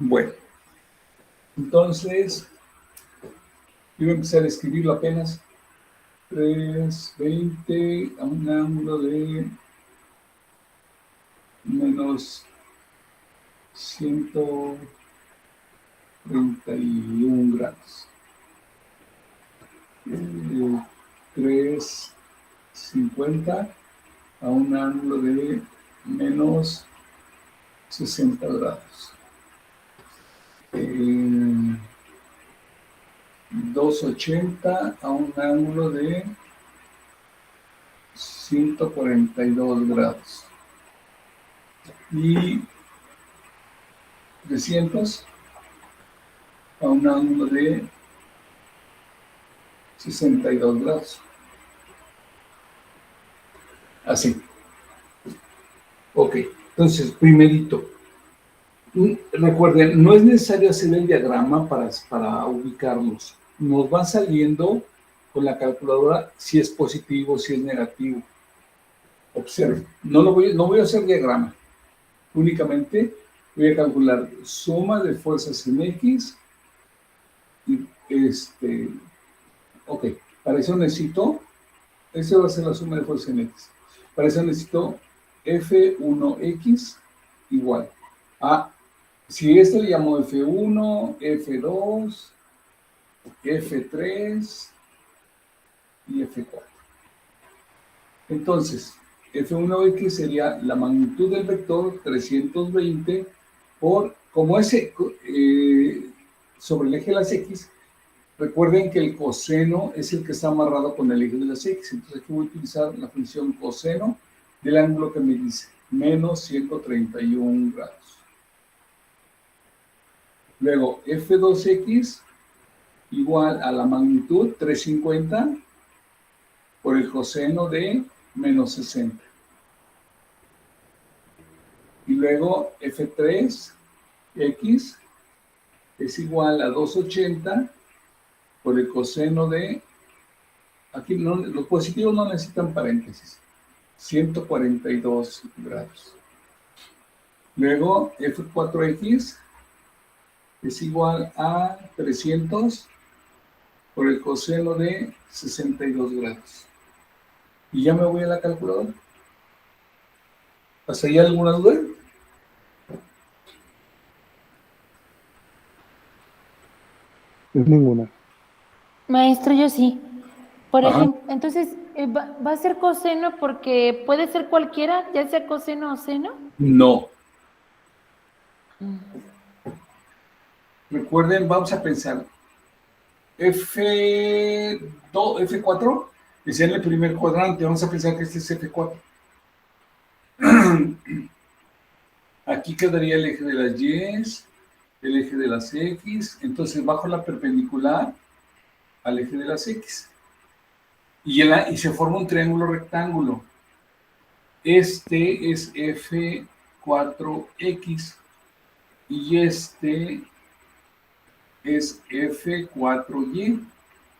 Bueno, entonces, yo voy a empezar a escribirlo apenas. 320 a un ángulo de menos 131 grados. 350 a un ángulo de menos 60 grados. 280 a un ángulo de 142 grados. Y 300 a un ángulo de 62 grados. Así. Ok, entonces, primerito, recuerden, no es necesario hacer el diagrama para ubicarlos. Nos va saliendo con la calculadora si es positivo, si es negativo. Observen, no voy a hacer diagrama. Únicamente voy a calcular suma de fuerzas en X. Y ok, para eso necesito, esa va a ser la suma de fuerzas en X. Para eso necesito F1X igual a, si le llamo F1, F2, F3 y F4. Entonces, F1X sería la magnitud del vector 320 por, como ese, sobre el eje de las X, recuerden que el coseno es el que está amarrado con el eje de las X, entonces aquí voy a utilizar la función coseno del ángulo que me dice, menos 131 grados. Luego, F2X igual a la magnitud 350 por el coseno de menos 60. Y luego F3X es igual a 280 por el coseno de, aquí no, los positivos no necesitan paréntesis, 142 grados. Luego F4X es igual a 300 por el coseno de 62 grados. Y ya me voy a la calculadora. ¿Hasta ahí alguna duda? Ninguna. Maestro, yo sí. Por Ajá. ejemplo, entonces, ¿va a ser coseno porque puede ser cualquiera, ya sea coseno o seno? No. Recuerden, vamos a pensar. F4 es en el primer cuadrante. Vamos a pensar que este es F4. Aquí quedaría el eje de las Y, el eje de las X. Entonces bajo la perpendicular al eje de las X. Y se forma un triángulo rectángulo. Este es F4X y este es F4Y.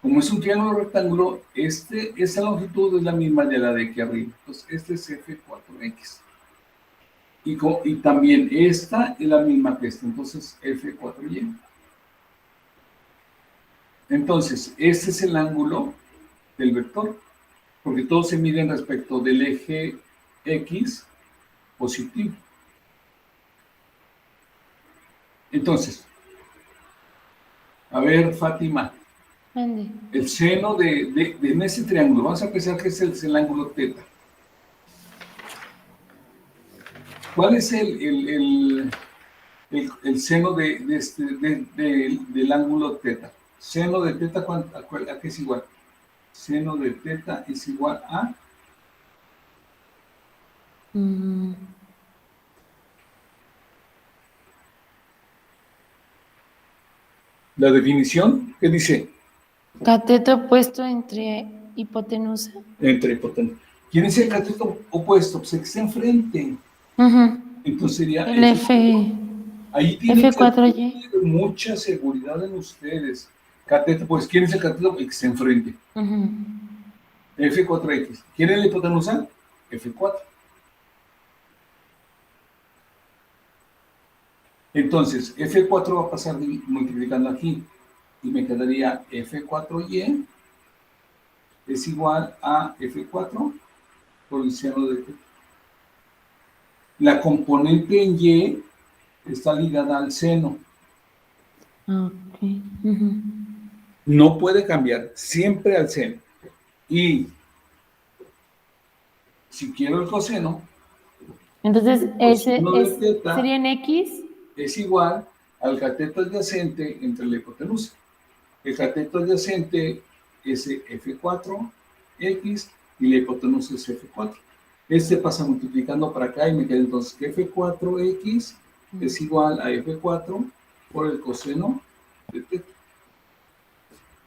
Como es un triángulo rectángulo, esa longitud es la misma de la de aquí arriba. Entonces, este es F4X. Y también esta es la misma que esta, entonces F4Y. Entonces, este es el ángulo del vector, porque todos se miden respecto del eje X positivo. Entonces, a ver, Fátima, Mande. el seno en ese triángulo, vamos a pensar que es el ángulo teta. ¿Cuál es el seno del ángulo teta? Seno de teta, ¿a qué es igual? Seno de teta es igual a... La definición, ¿qué dice? Cateto puesto entre hipotenusa. Entre hipotenusa. ¿Quién es el cateto opuesto? Pues el que está enfrente. Entonces sería... El F. Ahí tienen F4Y. que tener mucha seguridad en ustedes. Cateto, pues ¿quién es el cateto? El que está enfrente. F4X. ¿Quién es la hipotenusa? F4. Entonces, F4 va a pasar multiplicando aquí y me quedaría F4Y es igual a F4 por el seno de T. La componente en Y está ligada al seno. Ok. Ujú. No puede cambiar, siempre al seno. Y si quiero el coseno, Entonces, el coseno de teta sería en X. es igual al cateto adyacente entre la hipotenusa. El cateto adyacente es F4X y la hipotenusa es F4. Este pasa multiplicando para acá y me queda entonces que F4X es igual a F4 por el coseno de teta.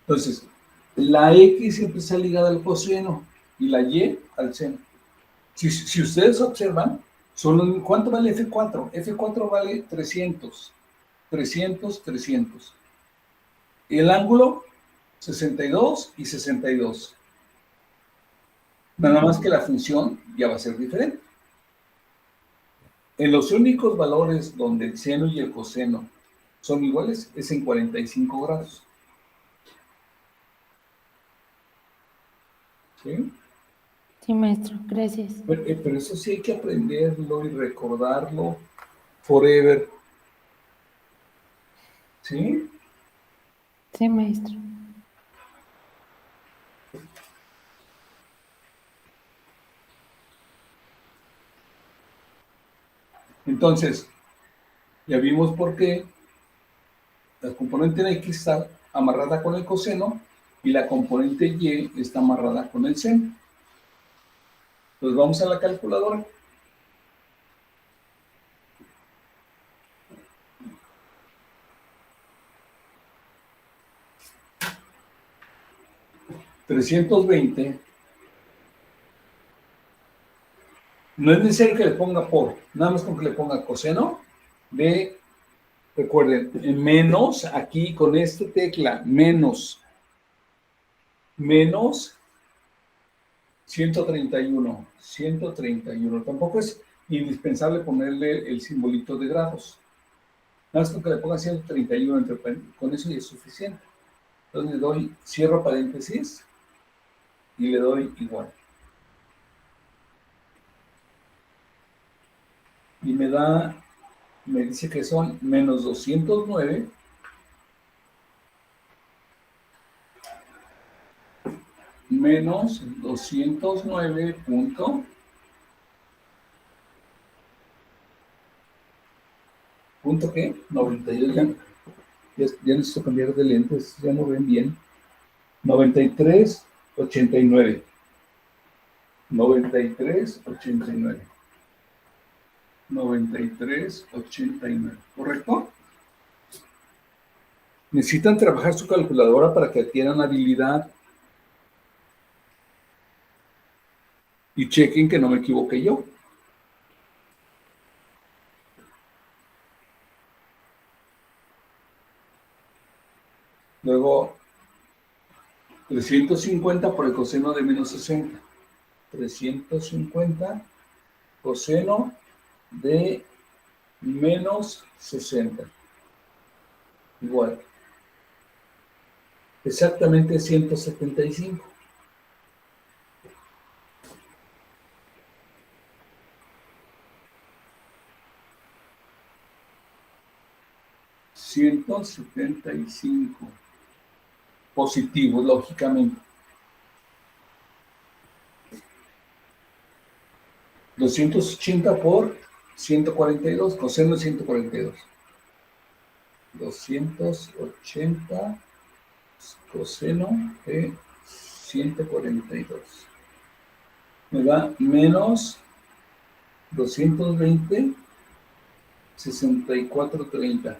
Entonces, la X siempre está ligada al coseno y la Y al seno. Si ustedes observan, ¿cuánto vale F4? F4 vale 300. 300, 300. El ángulo, 62 y 62. Nada más que la función ya va a ser diferente. En los únicos valores donde el seno y el coseno son iguales es en 45 grados. ¿Sí? Sí, maestro, gracias. Pero eso sí hay que aprenderlo y recordarlo forever. ¿Sí? Sí, maestro. Entonces, ya vimos por qué la componente de X está amarrada con el coseno y la componente Y está amarrada con el seno. Entonces vamos a la calculadora. $320. No es necesario que le ponga por, nada más con que le ponga coseno de, recuerden, menos aquí con esta tecla, menos 131. Tampoco es indispensable ponerle el simbolito de grados. Nada más con que le ponga 131, con eso ya es suficiente. Entonces le doy, cierro paréntesis y le doy igual. Y me dice que son menos 209 menos 209 punto ¿qué? 92 ya necesito cambiar de lentes, ya no ven bien. 93,89. 93,89. 93,89. ¿Correcto? Necesitan trabajar su calculadora para que adquieran habilidad. Y chequen que no me equivoqué yo. Luego, 350 por el coseno de menos 60. 350 coseno de menos 60. Igual. Exactamente 175. $175. Positivo, lógicamente. 280 por 142, coseno de 142. 280 coseno de 142. Me da menos 220, 64,30.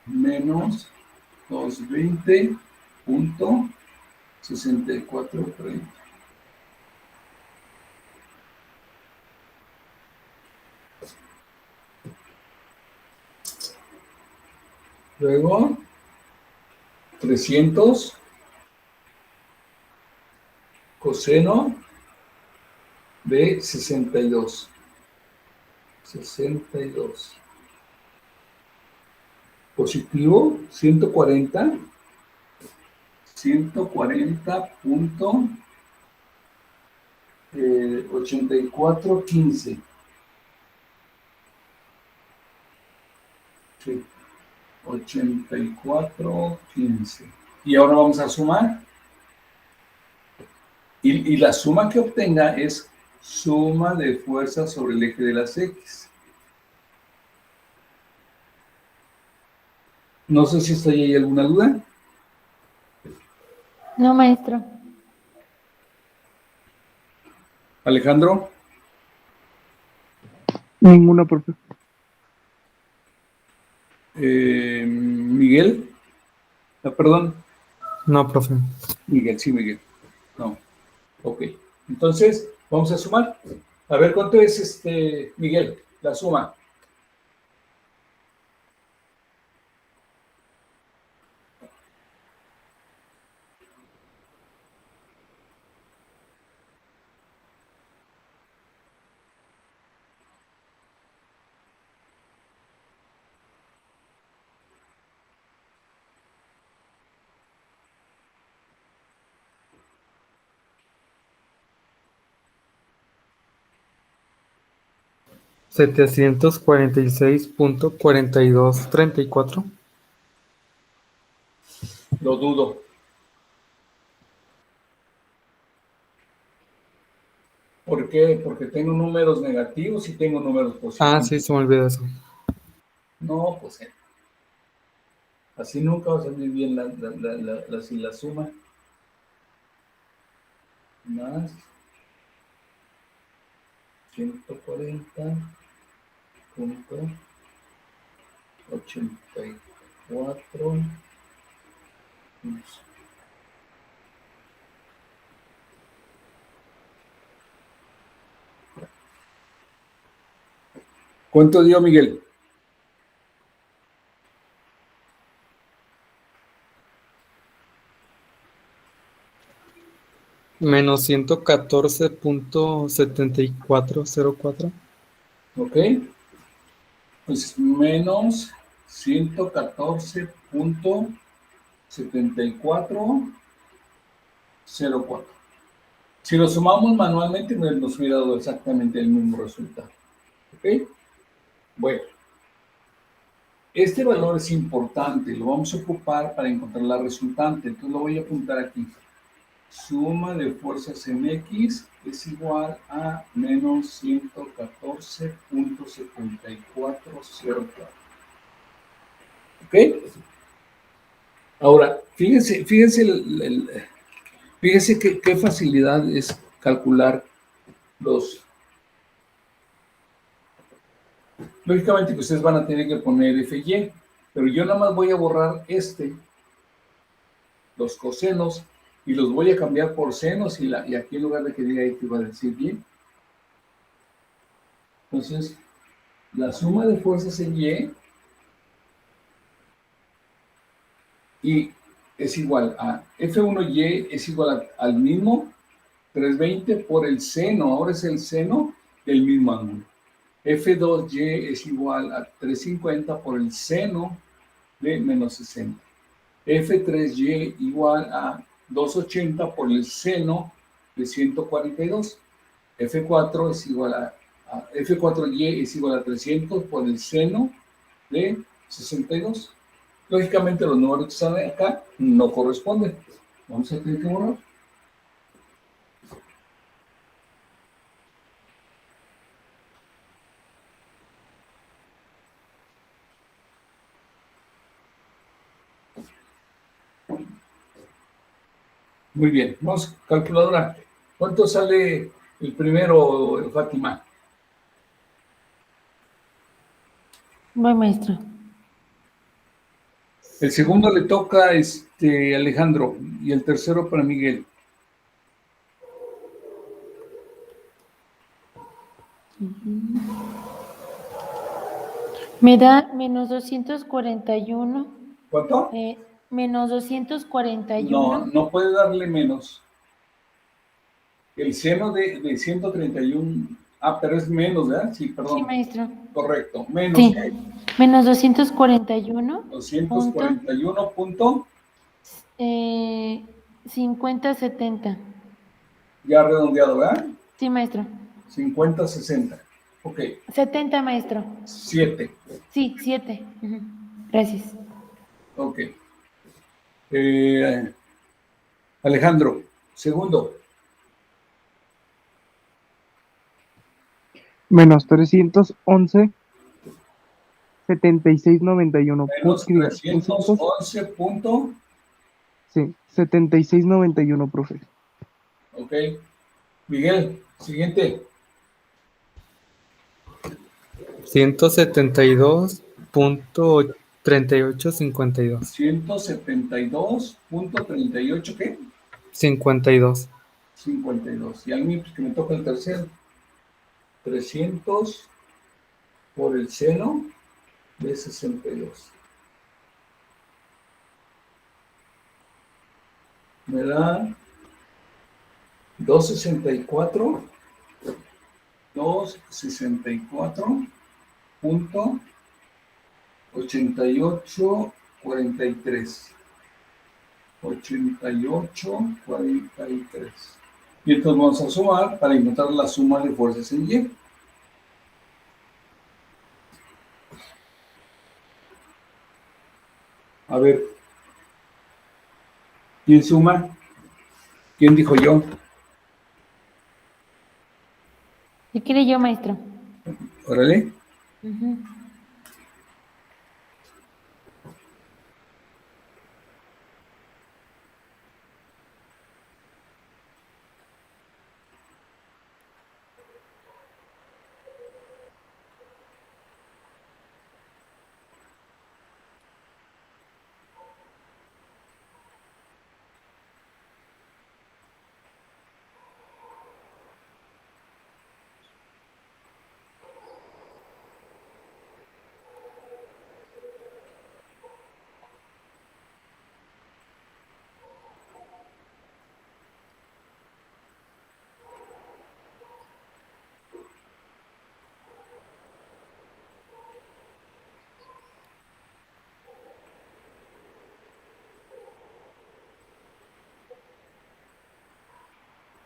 Menos 220,6430. Luego, 300 coseno de 62. 62. Positivo, 140. 140.8415. Sí, 8415. Y ahora vamos a sumar. Y la suma que obtenga es suma de fuerzas sobre el eje de las X. No sé si está ahí alguna duda. No, maestro. Alejandro. Ninguna, profe. Miguel. Perdón. No, profe. Miguel, sí, Miguel. No. Ok. Entonces, vamos a sumar. A ver, ¿cuánto es, Miguel, la suma? $746.4234. Lo dudo. ¿Por qué? Porque tengo números negativos y tengo números positivos. Ah, sí, se me olvidó eso. No, pues así nunca va a salir bien la suma. Más 140.84. ¿Cuánto dio, Miguel? Menos 114.7404. Ok. Pues menos 114.7404. Si lo sumamos manualmente, nos hubiera dado exactamente el mismo resultado. ¿Ok? Bueno, este valor es importante, lo vamos a ocupar para encontrar la resultante. Entonces lo voy a apuntar aquí. Suma de fuerzas en X es igual a menos 114.7404. ¿Ok? Ahora, fíjense qué facilidad es calcular los... Lógicamente que ustedes van a tener que poner FY, pero yo nada más voy a borrar los cosenos, y los voy a cambiar por senos, y aquí en lugar de que diga X va a decir Y. Entonces, la suma de fuerzas en Y es igual a F1Y es igual al mismo 320 por el seno, ahora es el seno del mismo ángulo. F2Y es igual a 350 por el seno de menos 60. F3Y igual a 280 por el seno de 142. F4 es igual F4Y es igual a 300 por el seno de 62. Lógicamente los números que salen acá no corresponden. Vamos a tener que borrar. Muy bien, vamos, calculadora. ¿Cuánto sale el primero, Fátima? Voy, maestro. El segundo le toca a Alejandro y el tercero para Miguel. Me da menos 241. ¿Cuánto? Menos 241. No puede darle menos. El seno de 131. Ah, pero es menos, ¿verdad? Sí, Sí, perdón. maestro. Correcto. Menos Sí. ¿qué? Menos 241. 241 punto, 50-70. ya redondeado, ¿verdad? Sí, maestro. 50, 60. Ok, 70, maestro. 7. Sí, 7. Gracias. Ok. Eh, Alejandro, segundo. Menos 311, 7691. ¿Puedo Menos escribir los puntos? 311 punto. Sí, 7691, profe. Ok. Miguel, siguiente. 172.3852. 172.38, ¿qué? 52. 52. Y a mí, pues que me toca el tercero. 300 por el seno de 62. Me da 264. 264.8843. 8843. Y entonces vamos a sumar para encontrar la suma de fuerzas en Y. A ver, ¿quién suma? ¿Quién dijo yo? ¿Qué quiere yo, maestro? Órale. Ujú.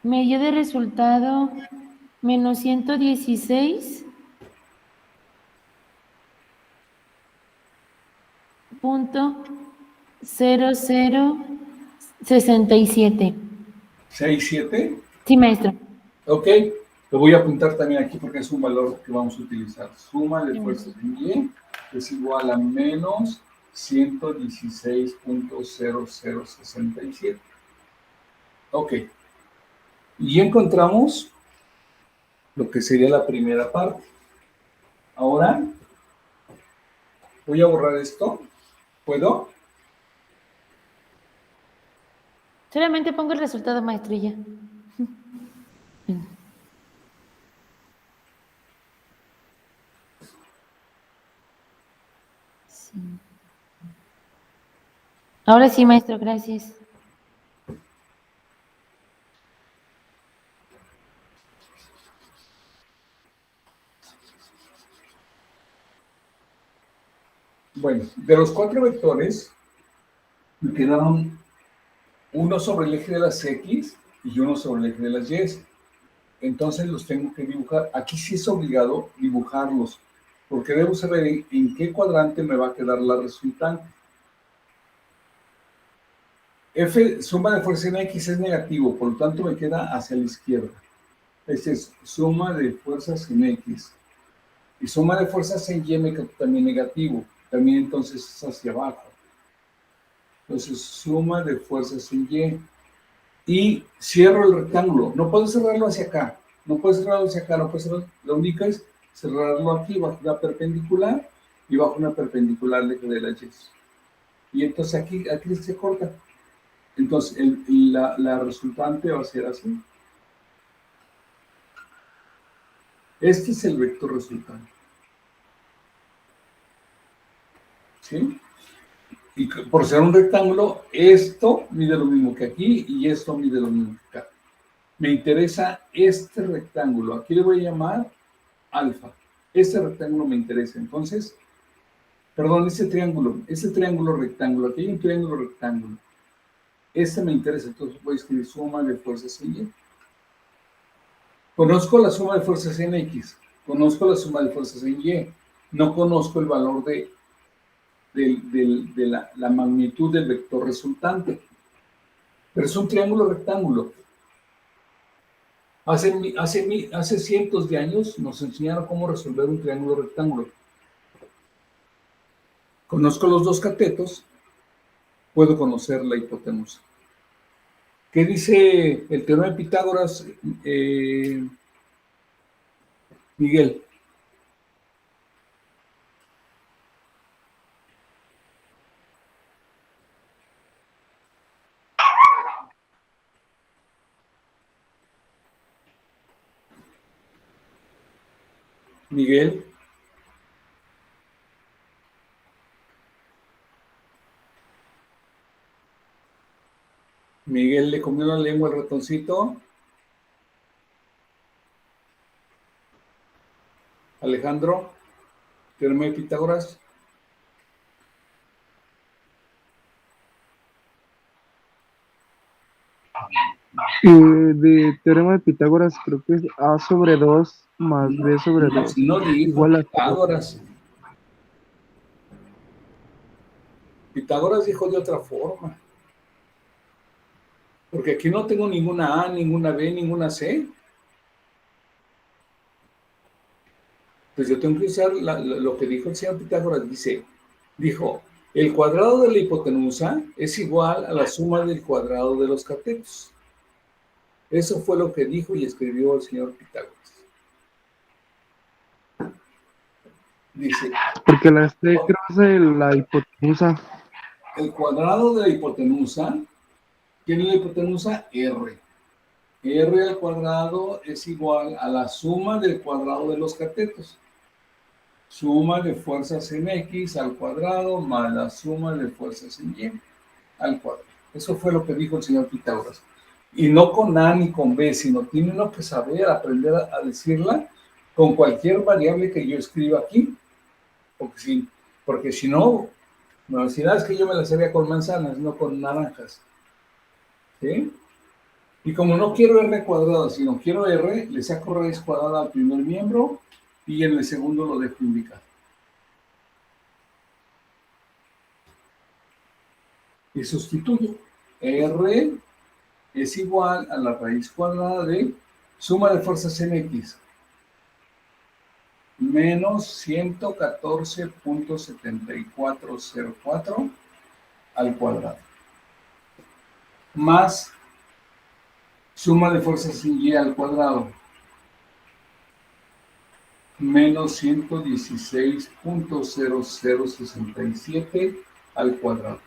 Me dio de resultado menos 116.0067. 6, 7. Sí, maestro. Ok. Lo voy a apuntar también aquí porque es un valor que vamos a utilizar. Suma de Sí, fuerzas en Y es igual a menos 116.0067. Ok. Y encontramos lo que sería la primera parte. Ahora voy a borrar esto. ¿Puedo? Solamente pongo el resultado, maestro, y ya. Sí. Ahora sí, maestro, gracias. Bueno, de los 4 vectores, me quedaron uno sobre el eje de las X y uno sobre el eje de las Y. Entonces los tengo que dibujar. Aquí sí es obligado dibujarlos, porque debo saber en qué cuadrante me va a quedar la resultante. F, suma de fuerza en X es negativo, por lo tanto me queda hacia la izquierda. Este es suma de fuerzas en X. Y suma de fuerzas en Y me queda también negativo. También entonces es hacia abajo. Entonces, suma de fuerzas en Y. Y cierro el rectángulo. No puedo cerrarlo hacia acá. No puedo cerrarlo hacia acá. No puedo cerrarlo. Lo único es cerrarlo aquí bajo una perpendicular y bajo una perpendicular de la Y. Y entonces aquí se corta. Entonces, la resultante va a ser así. Este es el vector resultante. ¿Sí? Y por ser un rectángulo, esto mide lo mismo que aquí y esto mide lo mismo que acá. Me interesa este rectángulo. Aquí le voy a llamar alfa. Este rectángulo me interesa. Entonces, perdón, este triángulo rectángulo. Aquí hay un triángulo rectángulo. Este me interesa. Entonces voy a escribir suma de fuerzas en Y. Conozco la suma de fuerzas en X. Conozco la suma de fuerzas en Y. No conozco el valor de la magnitud del vector resultante. Pero es un triángulo rectángulo. Hace cientos de años nos enseñaron cómo resolver un triángulo rectángulo. Conozco los dos catetos, puedo conocer la hipotenusa. ¿Qué dice el teorema de Pitágoras, Miguel? Miguel. Miguel le comió la lengua al ratoncito. Alejandro, teorema de Pitágoras. De teorema de Pitágoras, creo que es A sobre 2 más B sobre 2. No dijo Igual a Pitágoras. Pitágoras dijo de otra forma. Porque aquí no tengo ninguna A, ninguna B, ninguna C. Pues yo tengo que usar lo que dijo el señor Pitágoras. Dijo, el cuadrado de la hipotenusa es igual a la suma del cuadrado de los catetos. Eso fue lo que dijo y escribió el señor Pitágoras. Dice, porque la C creo es la hipotenusa. el cuadrado de la hipotenusa, ¿quién es la hipotenusa? R. R al cuadrado es igual a la suma del cuadrado de los catetos. Suma de fuerzas en X al cuadrado más la suma de fuerzas en Y al cuadrado. Eso fue lo que dijo el señor Pitágoras. Y no con A ni con B, sino tiene uno que saber, aprender a decirla con cualquier variable que yo escriba aquí. Porque si no, me van a decir, es que yo me la sabía con manzanas, no con naranjas. ¿Sí? Y como no quiero R cuadrada, sino quiero R, le saco raíz cuadrada al primer miembro y en el segundo lo dejo indicado. Y sustituyo. R es igual a la raíz cuadrada de suma de fuerzas en X menos 114.7404 al cuadrado más suma de fuerzas en Y al cuadrado menos 116.0067 al cuadrado.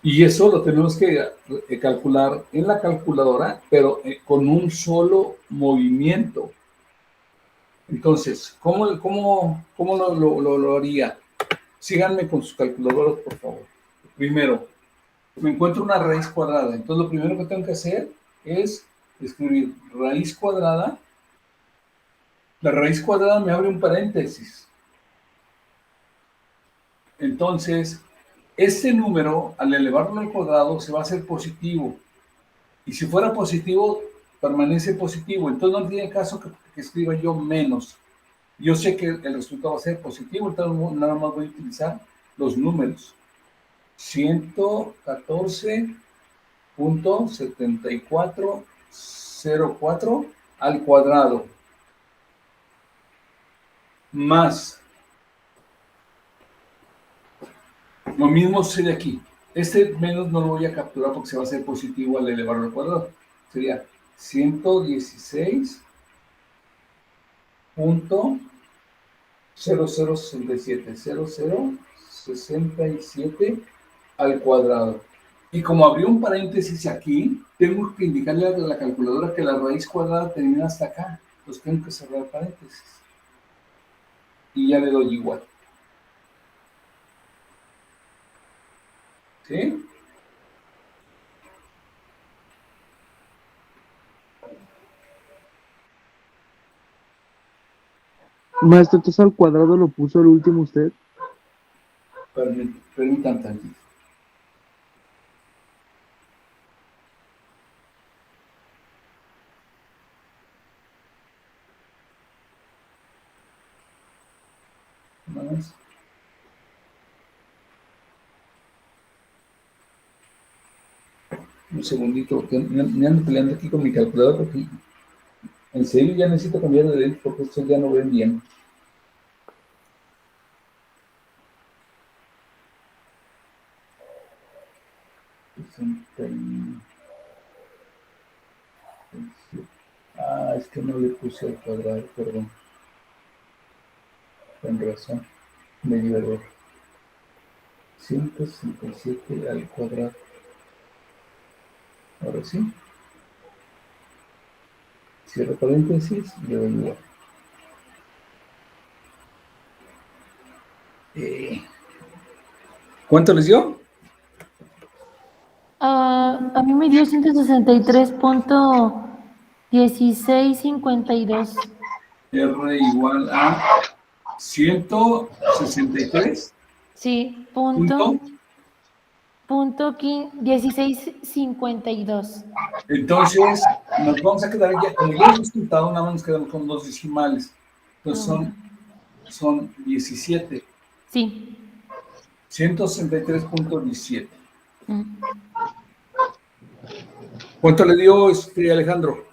Y eso lo tenemos que calcular en la calculadora, pero con un solo movimiento. Entonces, ¿cómo lo haría? Síganme con sus calculadoras, por favor. Primero, me encuentro una raíz cuadrada. Entonces, lo primero que tengo que hacer es escribir raíz cuadrada. La raíz cuadrada me abre un paréntesis. Entonces, este número, al elevarlo al cuadrado, se va a hacer positivo. Y si fuera positivo, permanece positivo. Entonces no tiene caso que escriba yo menos. Yo sé que el resultado va a ser positivo, entonces nada más voy a utilizar los números. 114.7404 al cuadrado. Más. Lo mismo sucede aquí. Este menos no lo voy a capturar porque se va a hacer positivo al elevarlo al cuadrado. Sería 116.0067 al cuadrado. Y como abrí un paréntesis aquí, tengo que indicarle a la calculadora que la raíz cuadrada termina hasta acá. Entonces tengo que cerrar paréntesis. Y ya le doy igual. ¿Sí? Maestro, entonces al cuadrado lo puso el último usted. Permítanme tantito. Más. Un segundito, porque me ando peleando aquí con mi calculadora, porque en serio ya necesito cambiar de lente porque estos ya no ven bien. Es que no le puse al cuadrado, perdón. Con razón, me dio error. 167 al cuadrado. Ahora sí. Cierro paréntesis y le doy igual. ¿Cuánto les dio? A mí me dio 163.1652. R igual a 163. Sí, Punto. punto 1652. Entonces, nos vamos a quedar ya, como ya hemos resultado, nada más nos quedamos con dos decimales. Entonces son 17. Sí. 163.17. ¿Cuánto le dio Alejandro?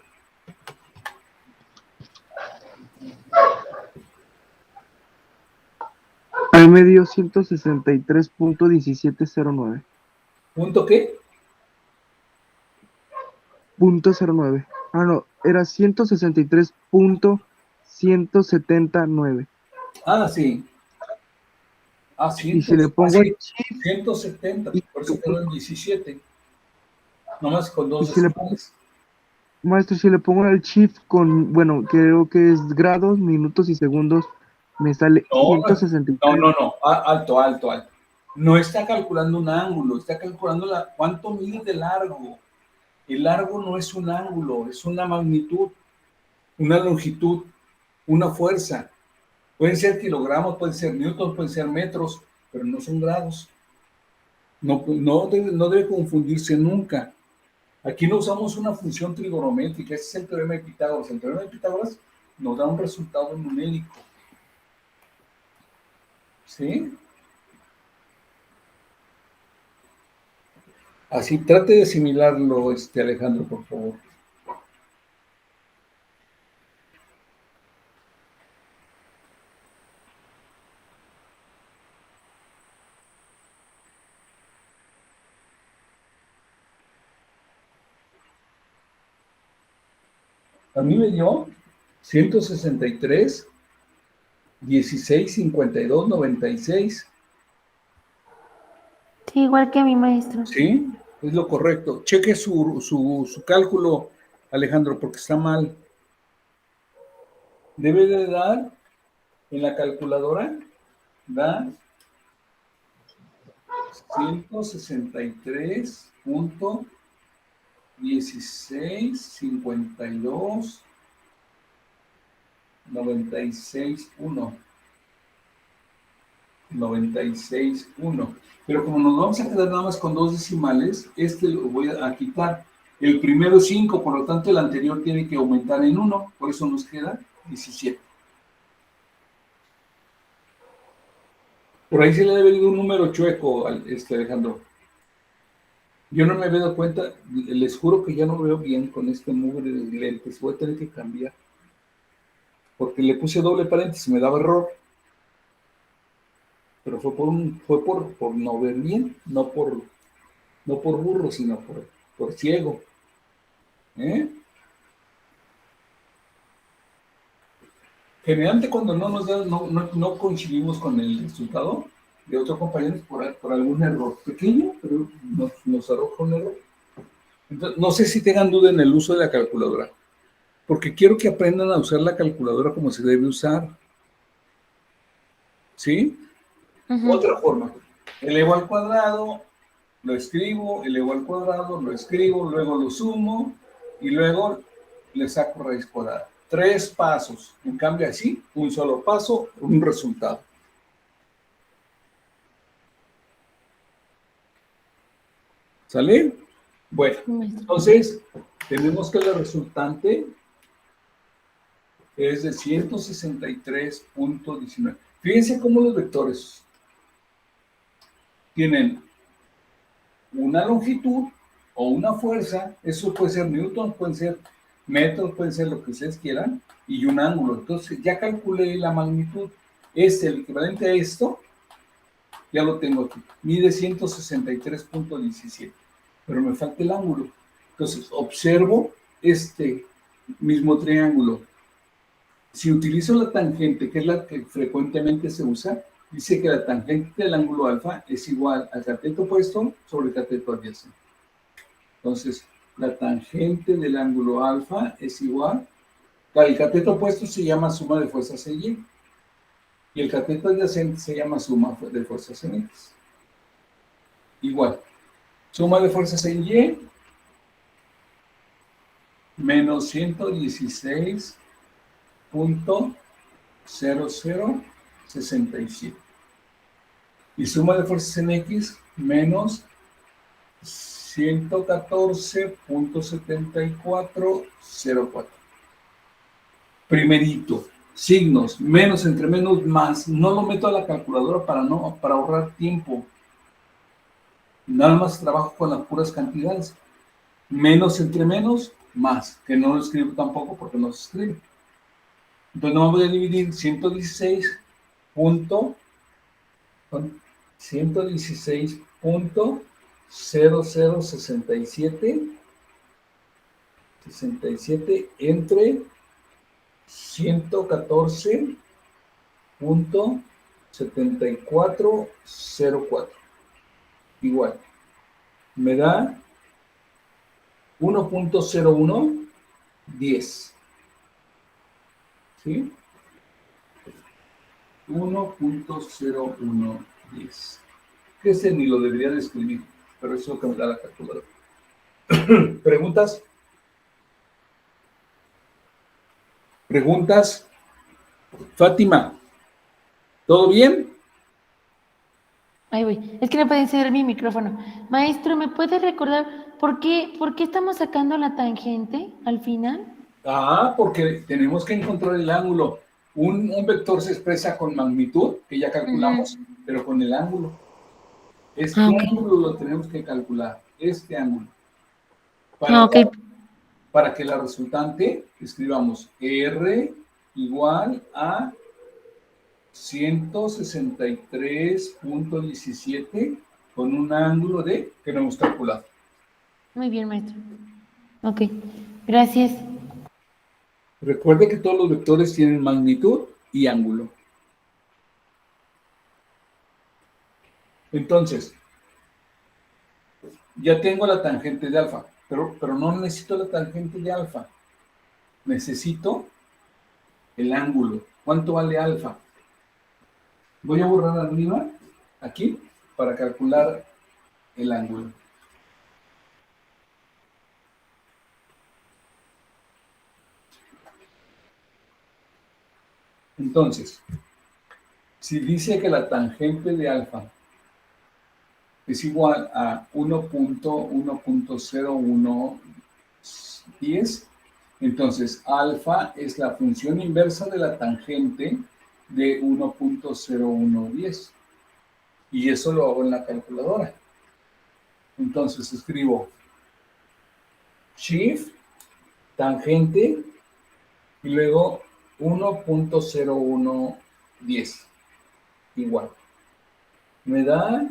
A mí me dio 163.1709. ¿Punto qué? .09. Ah, no, era 163.179. Ah, sí. Ah, Y si le pongo el chip, 170, por eso quedó en 17. Nomás con y dos si le pongo, decimales. maestro, si le pongo el shift con, bueno, creo que es grados, minutos y segundos, me sale No, 163. no. Alto. No está calculando un ángulo, está calculando cuánto mide de largo. El largo no es un ángulo, es una magnitud, una longitud, una fuerza. Pueden ser kilogramos, pueden ser newtons, pueden ser metros, pero no son grados. No debe confundirse nunca. Aquí no usamos una función trigonométrica, ese es el teorema de Pitágoras. El teorema de Pitágoras nos da un resultado numérico. ¿Sí? Así, trate de asimilarlo, Alejandro, por favor. A mí me dio 163, 16, 52, 96. Sí, igual que a mi maestro. Sí, es lo correcto. Cheque su cálculo, Alejandro, porque está mal. Debe de dar en la calculadora, da 163.1652 96.1. 96.1. Pero como nos vamos a quedar nada más con dos decimales, lo voy a quitar. El primero es 5, por lo tanto el anterior tiene que aumentar en 1, por eso nos queda 17. Por ahí se le debe ir un número chueco, Alejandro. Yo no me había dado cuenta, les juro que ya no veo bien con este mugre de lentes, voy a tener que cambiar. Porque le puse doble paréntesis, me daba error. Pero fue por no ver bien, no por burro, sino por ciego. ¿Eh? Generalmente cuando no coincidimos con el resultado de otros compañeros por algún error pequeño, pero nos arroja un error. Entonces, no sé si tengan duda en el uso de la calculadora, porque quiero que aprendan a usar la calculadora como se debe usar. ¿Sí? Otra forma, elevo al cuadrado, lo escribo, elevo al cuadrado, lo escribo, luego lo sumo y luego le saco raíz cuadrada. 3 pasos. En cambio así, un solo paso, un resultado. ¿Sale? Bueno, entonces tenemos que la resultante es de 163.19. Fíjense cómo los vectores tienen una longitud o una fuerza, eso puede ser newton, pueden ser metros, pueden ser lo que ustedes quieran, y un ángulo. Entonces ya calculé la magnitud. Es el equivalente a esto, ya lo tengo aquí. Mide 163.17, pero me falta el ángulo. Entonces observo este mismo triángulo. Si utilizo la tangente, que es la que frecuentemente se usa, dice que la tangente del ángulo alfa es igual al cateto opuesto sobre el cateto adyacente. Entonces, la tangente del ángulo alfa es igual, el cateto opuesto se llama suma de fuerzas en Y, y el cateto adyacente se llama suma de fuerzas en X. Igual, suma de fuerzas en Y menos 116.0067. Y suma de fuerzas en X menos 114.7404. Primerito, signos, menos entre menos más. No lo meto a la calculadora para ahorrar tiempo. Nada más trabajo con las puras cantidades. Menos entre menos, más. Que no lo escribo tampoco porque no se escribe. Entonces no voy a dividir 116.0067 entre 114.7404. Igual. Me da 1.0110. ¿Sí? 1.0110. Que ese ni lo debería de escribir, pero eso es lo que me da la calculadora. ¿Preguntas? ¿Preguntas? Fátima, ¿todo bien? Ahí voy. Es que no puede encender mi micrófono. Maestro, ¿me puede recordar por qué estamos sacando la tangente al final? Porque tenemos que encontrar el ángulo. Un vector se expresa con magnitud, que ya calculamos, pero con el ángulo. Este Ok. ángulo lo tenemos que calcular, este ángulo. Ok. Para que la resultante escribamos R igual a 163.17 con un ángulo de que no hemos calculado. Muy bien, maestro. Ok. Gracias. Recuerde que todos los vectores tienen magnitud y ángulo. Entonces, ya tengo la tangente de alfa, pero no necesito la tangente de alfa. Necesito el ángulo. ¿Cuánto vale alfa? Voy a borrar arriba, aquí, para calcular el ángulo. Entonces, si dice que la tangente de alfa es igual a 1.0110, entonces alfa es la función inversa de la tangente de 1.0110. Y eso lo hago en la calculadora. Entonces escribo shift, tangente, y luego 1.0110 igual. Me da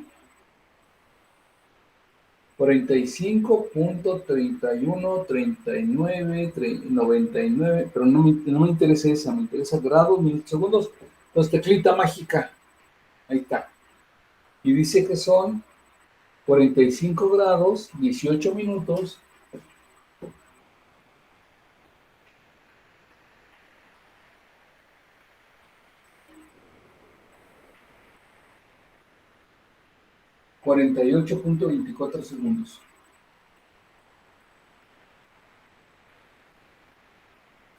45.313999, pero no me interesa esa, me interesa grados, milisegundos. Entonces, teclita mágica, ahí está. Y dice que son 45 grados, 18 minutos. 48.24 segundos.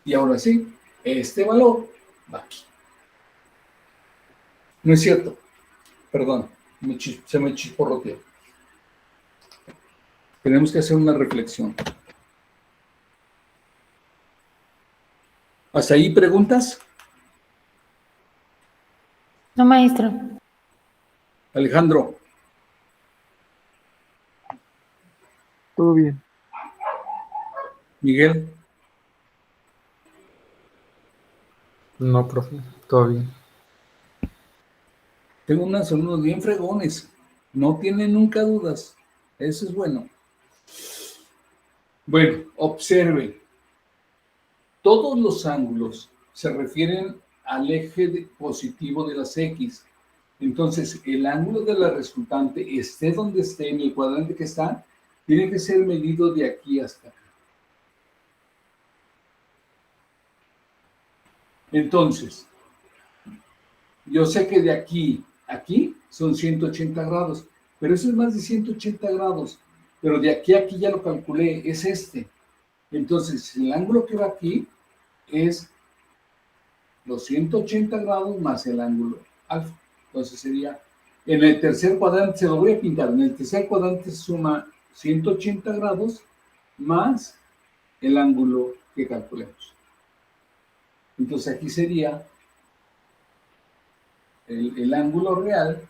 Y ahora sí, este valor va aquí. No es cierto, perdón, se me chisporroteó. Tenemos que hacer una reflexión. ¿Hasta ahí preguntas? No, maestro. Alejandro, Todo bien. Miguel, No, profe, todo bien. tengo unos alumnos bien fregones. No tienen nunca dudas. Eso es bueno. Bueno, observe. Todos los ángulos se refieren al eje positivo de las X. Entonces, el ángulo de la resultante, esté donde esté, en el cuadrante que está, tiene que ser medido de aquí hasta acá. Entonces, yo sé que de aquí a aquí son 180 grados, pero eso es más de 180 grados. Pero de aquí a aquí ya lo calculé, es este. Entonces, el ángulo que va aquí es los 180 grados más el ángulo alfa. Entonces sería, en el tercer cuadrante, se lo voy a pintar, en el tercer cuadrante suma 180 grados más el ángulo que calculemos. Entonces aquí sería el ángulo real,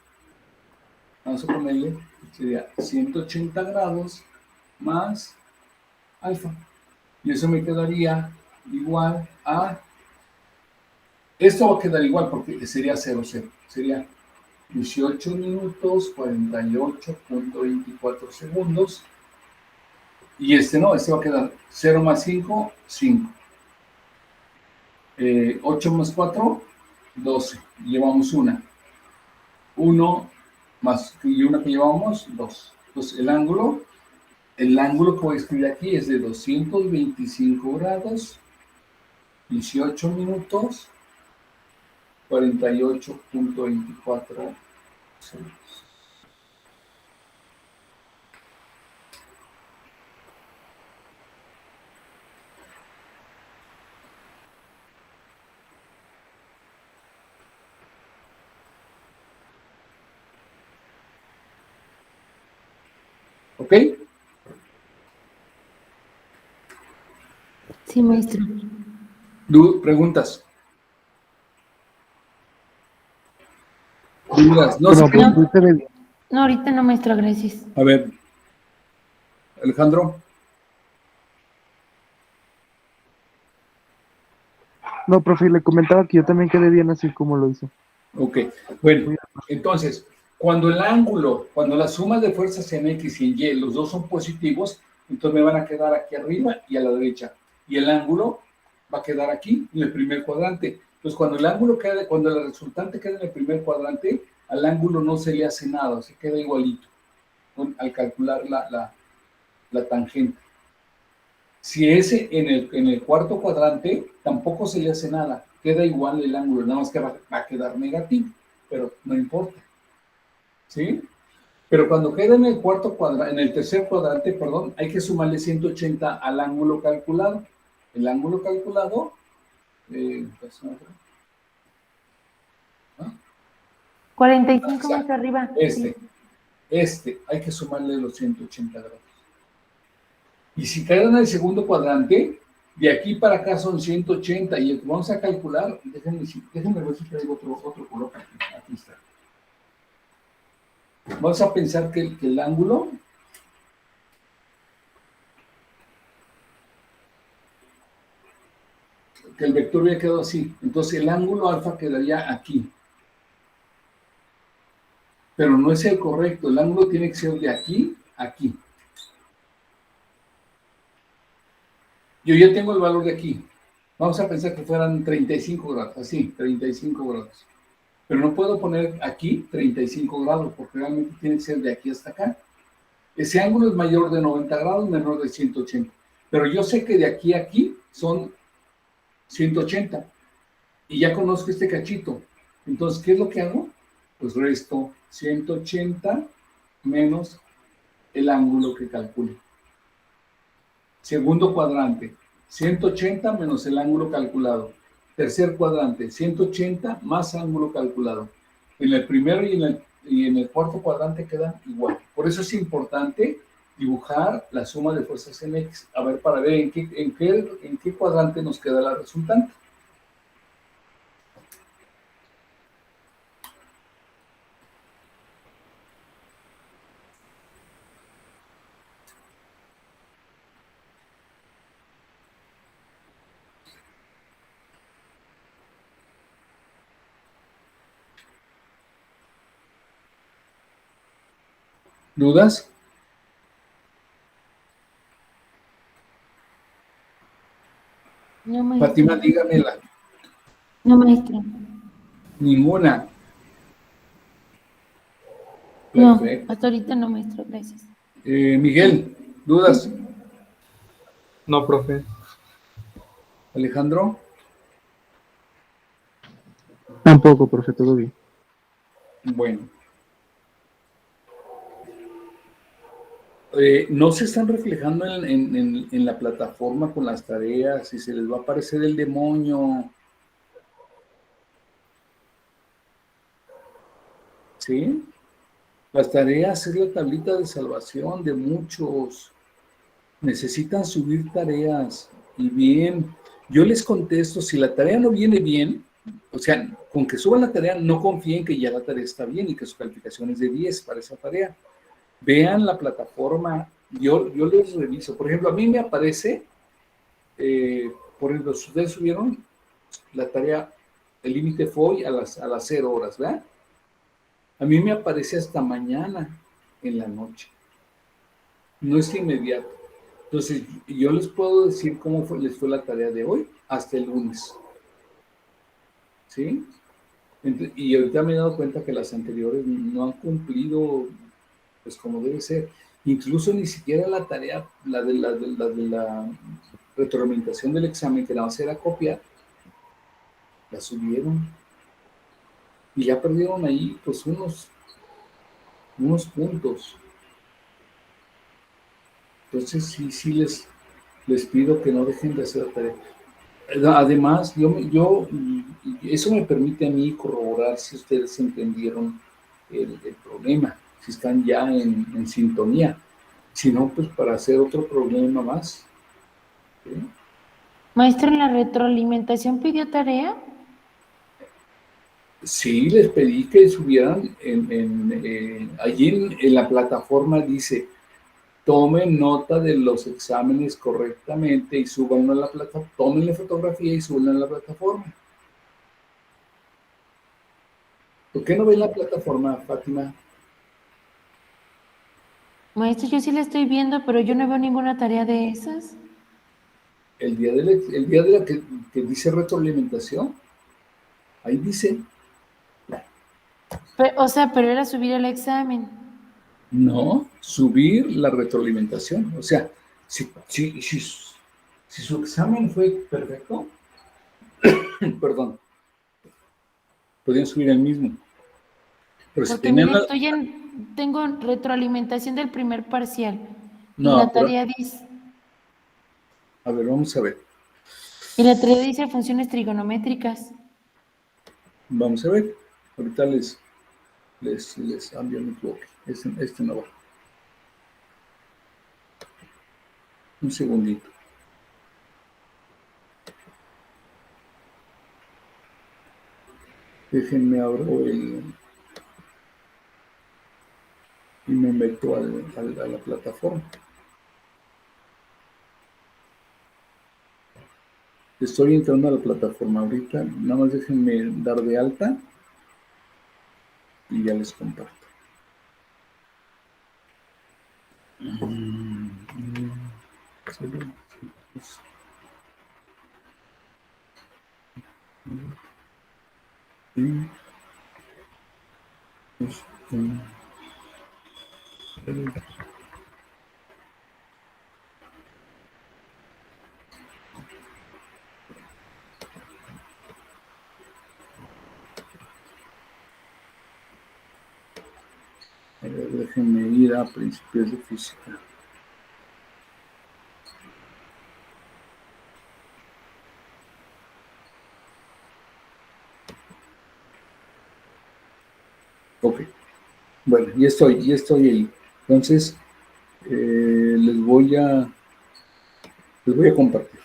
vamos a ponerle, sería 180 grados más alfa. Y eso me quedaría igual a, esto va a quedar igual porque sería 0, 0. Sería 18 minutos, 48.24 segundos. Y este no, este va a quedar 0 más 5, 5. 8 más 4, 12. Llevamos una. 1 más y una que llevamos, 2. Entonces el ángulo que voy a escribir aquí es de 225 grados, 18 minutos, 48.24 segundos. ¿Ok? Sí, maestro. Preguntas. Dudas. No sé Bueno, qué. pues ahorita No, ahorita no, maestro, gracias. A ver, Alejandro. no, profe, le comentaba que yo también quedé bien así como lo hizo. Ok, bueno, entonces, cuando la suma de fuerzas en X y en Y, los dos son positivos, entonces me van a quedar aquí arriba y a la derecha. Y el ángulo va a quedar aquí, en el primer cuadrante. Entonces, cuando la resultante queda en el primer cuadrante, al ángulo no se le hace nada, se queda igualito al calcular la tangente. Si ese en el cuarto cuadrante, tampoco se le hace nada, queda igual el ángulo, nada más que va a quedar negativo, pero no importa, ¿sí? Pero cuando queda en el tercer cuadrante, perdón, hay que sumarle 180 al ángulo calculado. El ángulo calculado, ¿no? 45 más arriba. Sí. Hay que sumarle los 180 grados. Y si quedan en el segundo cuadrante, de aquí para acá son 180 y vamos a calcular, déjenme ver si traigo otro color. Aquí está. Vamos a pensar que el ángulo que el vector hubiera quedado así. Entonces el ángulo alfa quedaría aquí. Pero no es el correcto. El ángulo tiene que ser de aquí a aquí. Yo ya tengo el valor de aquí. Vamos a pensar que fueran 35 grados. Así, 35 grados. Pero no puedo poner aquí 35 grados porque realmente tiene que ser de aquí hasta acá. Ese ángulo es mayor de 90 grados, menor de 180. Pero yo sé que de aquí a aquí son 180. Y ya conozco este cachito. Entonces, ¿qué es lo que hago? Pues resto 180 menos el ángulo que calcule. Segundo cuadrante, 180 menos el ángulo calculado. Tercer cuadrante, 180 más ángulo calculado. En el primero y en el cuarto cuadrante quedan igual. Por eso es importante dibujar la suma de fuerzas en X. A ver, para ver en qué cuadrante nos queda la resultante. ¿Dudas? No, maestro. Fátima, dígamela. No, maestro. Ninguna. No, Perfecto. hasta ahorita no, maestro. Gracias. Miguel, ¿dudas? No, profe. Alejandro. Tampoco, profe, todo bien. Bueno. No se están reflejando en la plataforma con las tareas y se les va a aparecer el demonio. ¿Sí? Las tareas es la tablita de salvación de muchos. Necesitan subir tareas. Y bien, yo les contesto, si la tarea no viene bien, o sea, con que suban la tarea, no confíen que ya la tarea está bien y que su calificación es de 10 para esa tarea. Vean la plataforma, yo les reviso. Por ejemplo, a mí me aparece, por ejemplo, si ustedes subieron la tarea, el límite fue hoy a las 0 horas, ¿verdad? A mí me aparece hasta mañana en la noche. No es inmediato. Entonces, yo les puedo decir cómo les fue la tarea de hoy hasta el lunes. ¿Sí? Y ahorita me he dado cuenta que las anteriores no han cumplido pues como debe ser. Incluso ni siquiera la tarea, la de la retroalimentación del examen, que nada más era copiar, la subieron. Y ya perdieron ahí pues unos puntos. Entonces sí les pido que no dejen de hacer la tarea. Además, eso me permite a mí corroborar si ustedes entendieron el problema, si están ya en sintonía. Si no, pues para hacer otro problema más. ¿Sí? Maestro, ¿en la retroalimentación pidió tarea? Sí, les pedí que subieran allí en la plataforma dice, tomen nota de los exámenes correctamente y súbanlo a la plataforma, tomen la fotografía y súbanlo a la plataforma. ¿Por qué no ven la plataforma, Fátima? Maestro, yo sí la estoy viendo, pero yo no veo ninguna tarea de esas. El día de la que dice retroalimentación, ahí dice, O sea, pero era subir el examen. no, subir la retroalimentación. O sea, si su examen fue perfecto, perdón, podrían subir el mismo. Pero si Porque tenían mire, la... tengo retroalimentación del primer parcial. Y No, la pero, tarea dice, a ver, vamos a ver. funciones trigonométricas. Vamos a ver. Ahorita les cambio mi bloque. Este no va. Un segundito. Déjenme abro y me meto a la plataforma. Estoy entrando a la plataforma ahorita. Nada más déjenme dar de alta y ya les comparto. A ver, déjenme ir a principios de física. Ok, bueno, ya estoy ahí. Entonces, les voy a compartir.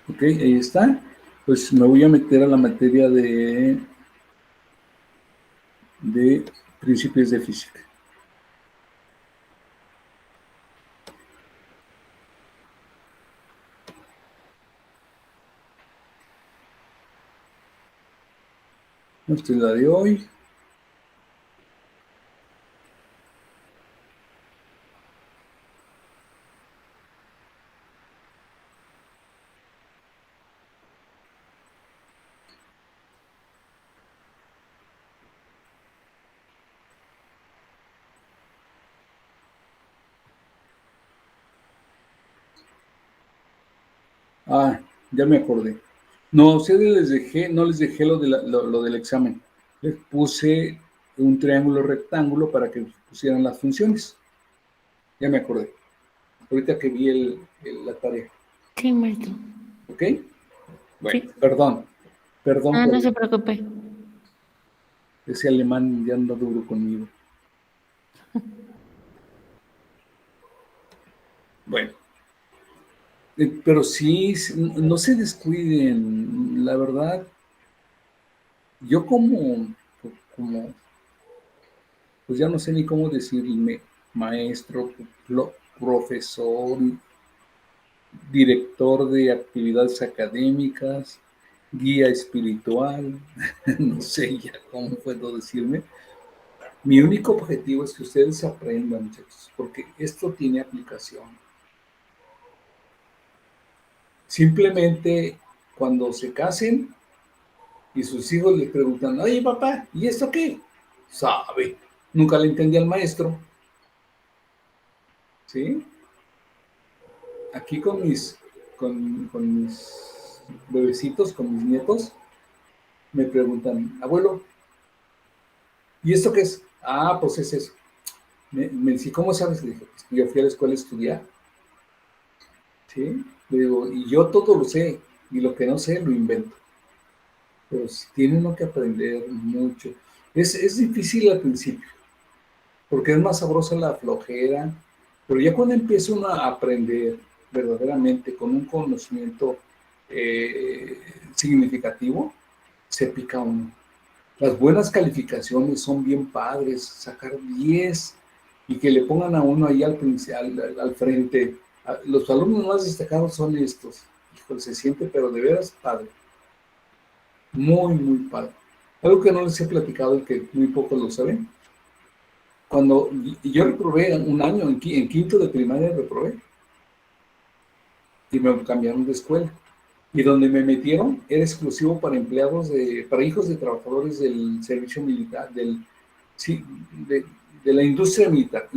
Ok, ahí está. Pues me voy a meter a la materia de principios de física. Esta es la de hoy. Ah, ya me acordé. No, a ustedes no les dejé lo del examen. Les puse un triángulo rectángulo para que pusieran las funciones. Ya me acordé. Ahorita que vi la tarea. Sí, maestro. ¿Ok? Bueno, Sí. perdón. Perdón Ah, por no se preocupe. ese alemán ya anda duro conmigo. Bueno. Pero sí, no se descuiden, la verdad. Yo como, pues ya no sé ni cómo decirme, maestro, profesor, director de actividades académicas, guía espiritual, no sé ya cómo puedo decirme. Mi único objetivo es que ustedes aprendan, muchachos, porque esto tiene aplicación. Simplemente cuando se casen y sus hijos les preguntan, oye papá, ¿y esto qué? Sabe, nunca le entendí al maestro, ¿sí? Aquí con mis bebecitos, con mis nietos, me preguntan, abuelo, ¿y esto qué es? Ah, pues es eso. Me dice, ¿cómo sabes? Le dije, pues yo fui a la escuela a estudiar, ¿sí? Le digo, y yo todo lo sé, y lo que no sé lo invento. Pero tiene uno que aprender mucho. Es difícil al principio, porque es más sabrosa la flojera, pero ya cuando empieza uno a aprender verdaderamente con un conocimiento eh, significativo, se pica uno. Las buenas calificaciones son bien padres, sacar 10 y que le pongan a uno ahí al frente. Los alumnos más destacados son estos. Híjole, se siente, pero de veras padre. Muy, muy padre. Algo que no les he platicado y que muy pocos lo saben. Cuando yo reprobé un año, en quinto de primaria reprobé, y me cambiaron de escuela. Y donde me metieron era exclusivo para para hijos de trabajadores del servicio militar, sí, de la industria militar.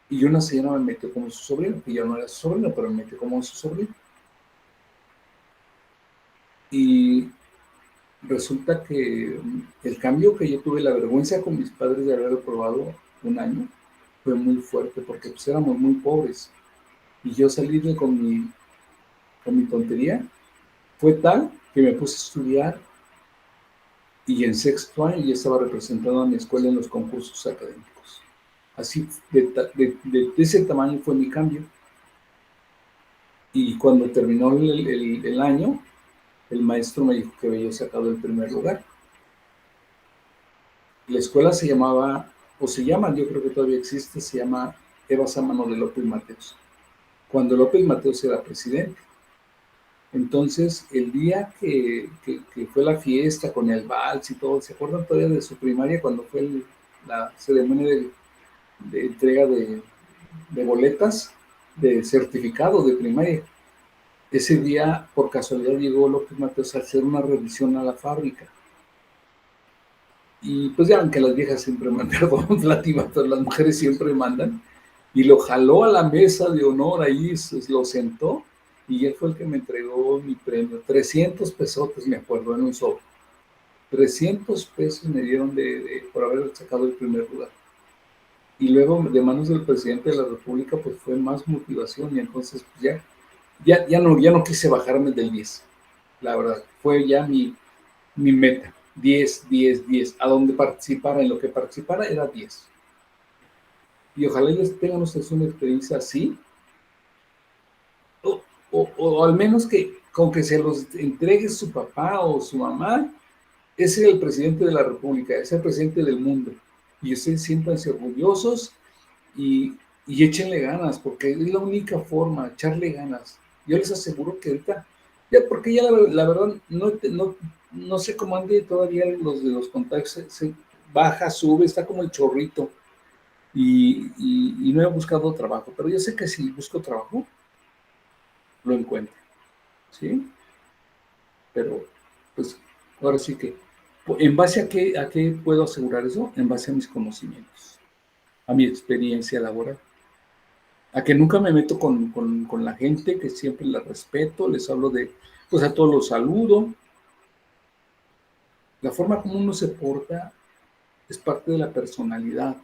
Y una señora me metió como su sobrino, que ya no era su sobrino, pero me metió como su sobrino. Y resulta que el cambio que yo tuve, la vergüenza con mis padres de haber aprobado un año, fue muy fuerte, porque pues éramos muy pobres. Y yo salirme con mi tontería fue tal que me puse a estudiar y en sexto año ya estaba representando a mi escuela en los concursos académicos. Así, de ese tamaño fue mi cambio. Y cuando terminó el año, el maestro me dijo que había sacado el primer lugar. La escuela se llamaba, o se llama, yo creo que todavía existe, se llama Eva Sámano de López Mateos, cuando López Mateos era presidente. Entonces, el día que fue la fiesta con el vals y todo, ¿se acuerdan todavía de su primaria cuando fue la ceremonia de entrega de boletas de certificado de primaria? Ese día, por casualidad, llegó López Mateos a hacer una revisión a la fábrica. Y pues ya ven que las viejas siempre mandan, perdón, Fátima, pero las mujeres siempre mandan. y lo jaló a la mesa de honor ahí, lo sentó, y él fue el que me entregó mi premio. 300 pesotes, me acuerdo, en un sobre. 300 pesos me dieron por haber sacado el primer lugar. Y luego, de manos del presidente de la República, pues fue más motivación, y entonces pues, ya no quise bajarme del 10. La verdad, fue ya mi meta. 10, 10, 10. A donde participara, en lo que participara, era 10. Y ojalá les tengan ustedes una experiencia así, o al menos que con que se los entregue su papá o su mamá, ese es el presidente de la República, es el presidente del mundo. Y ustedes siéntanse orgullosos y échenle ganas, porque es la única forma, echarle ganas. Yo les aseguro que ahorita, porque ya la verdad, no sé cómo ande todavía los de los contactos, se baja, sube, está como el chorrito, y no he buscado trabajo, pero yo sé que si busco trabajo, lo encuentro, ¿sí? Pero, pues, ahora sí que, ¿en base a qué puedo asegurar eso? En base a mis conocimientos, a mi experiencia laboral, a que nunca me meto con la gente, que siempre la respeto, les hablo pues a todos los saludo. La forma como uno se porta es parte de la personalidad,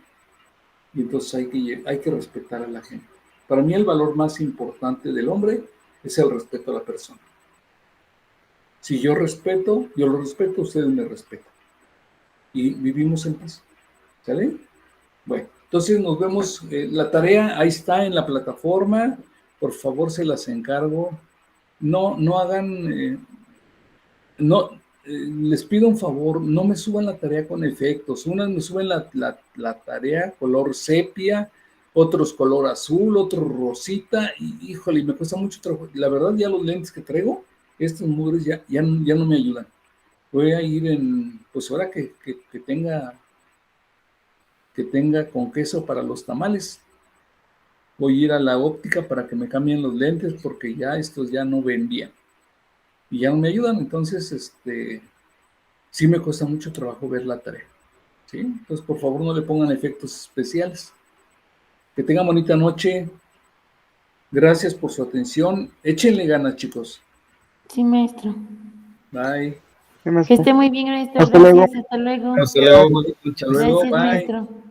y entonces hay que respetar a la gente. Para mí el valor más importante del hombre es el respeto a la persona. Si yo lo respeto, ustedes me respetan. Y vivimos en paz. ¿Sale? Bueno, entonces nos vemos. La tarea ahí está en la plataforma. Por favor, se las encargo. No hagan, les pido un favor, no me suban la tarea con efectos. Unas me suben la tarea color sepia, otros color azul, otros rosita, y híjole, me cuesta mucho trabajo. La verdad, ya los lentes que traigo, estos mugres ya no me ayudan. Voy a ir pues ahora que tenga con queso para los tamales, voy a ir a la óptica para que me cambien los lentes, porque ya estos ya no ven bien y ya no me ayudan. Entonces, sí me cuesta mucho trabajo ver la tarea, ¿sí? Entonces, por favor, no le pongan efectos especiales. Que tengan bonita noche. Gracias por su atención. Échenle ganas, chicos. Sí, maestro. Bye. Que esté muy bien, maestro. Hasta luego. Gracias. Hasta luego. Hasta luego. Hasta luego. Gracias, Bye. maestro.